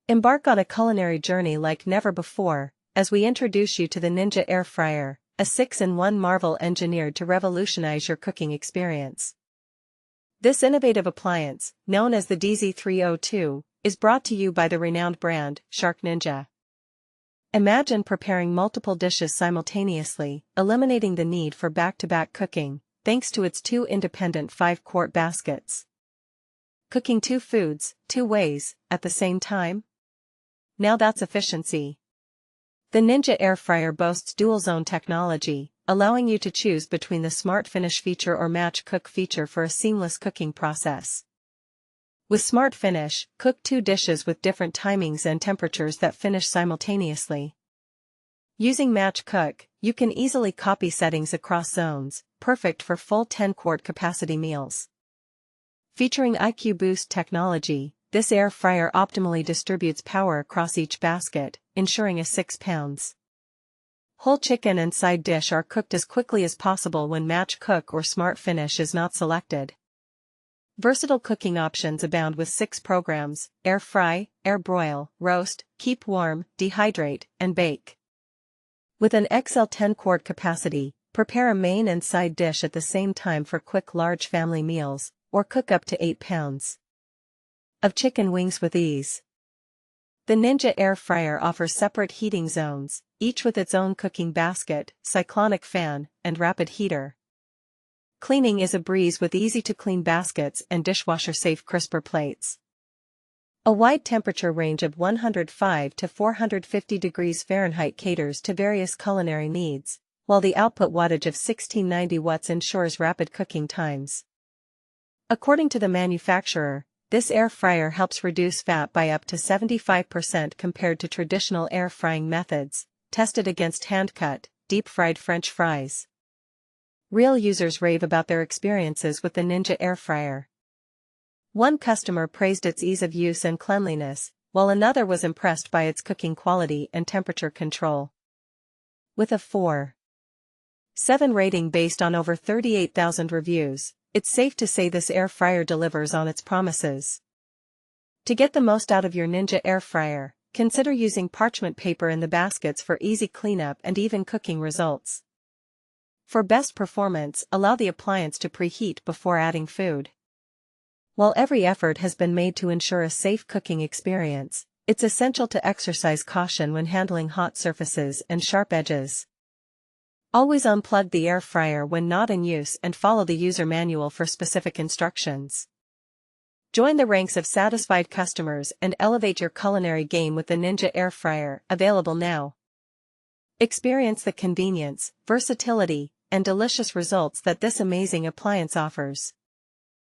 Embark on a culinary journey like never before, as we introduce you to the Ninja Air Fryer, a 6-in-1 marvel engineered to revolutionize your cooking experience. This innovative appliance, known as the DZ302, is brought to you by the renowned brand, SharkNinja. Imagine preparing multiple dishes simultaneously, eliminating the need for back-to-back cooking, thanks to its 2 independent 5-quart baskets. Cooking 2 foods, 2 ways, at the same time? Now that's efficiency. The Ninja Air Fryer boasts DualZone Technology, allowing you to choose between the Smart Finish feature or Match Cook feature for a seamless cooking process. With Smart Finish, cook 2 dishes with different timings and temperatures that finish simultaneously. Using Match Cook, you can easily copy settings across zones, perfect for full 10-quart capacity meals. Featuring IQ Boost technology, this air fryer optimally distributes power across each basket, ensuring a 6 pounds. Whole chicken and side dish are cooked as quickly as possible when Match Cook or Smart Finish is not selected. Versatile cooking options abound with 6 programs: air fry, air broil, roast, keep warm, dehydrate, and bake. With an XL 10-quart capacity, prepare a main and side dish at the same time for quick large family meals, or cook up to 8 pounds of chicken wings with ease. The Ninja Air Fryer offers separate heating zones, each with its own cooking basket, cyclonic fan, and rapid heater. Cleaning is a breeze with easy-to-clean baskets and dishwasher-safe crisper plates. A wide temperature range of 105 to 450 degrees Fahrenheit caters to various culinary needs, while the output wattage of 1690 watts ensures rapid cooking times. According to the manufacturer, this air fryer helps reduce fat by up to 75% compared to traditional air frying methods, tested against hand-cut, deep-fried French fries. Real users rave about their experiences with the Ninja Air Fryer. One customer praised its ease of use and cleanliness, while another was impressed by its cooking quality and temperature control. With a 4.7 rating based on over 38,000 reviews, it's safe to say this air fryer delivers on its promises. To get the most out of your Ninja Air Fryer, consider using parchment paper in the baskets for easy cleanup and even cooking results. For best performance, allow the appliance to preheat before adding food. While every effort has been made to ensure a safe cooking experience, it's essential to exercise caution when handling hot surfaces and sharp edges. Always unplug the air fryer when not in use and follow the user manual for specific instructions. Join the ranks of satisfied customers and elevate your culinary game with the Ninja Air Fryer, available now. Experience the convenience, versatility, and delicious results that this amazing appliance offers.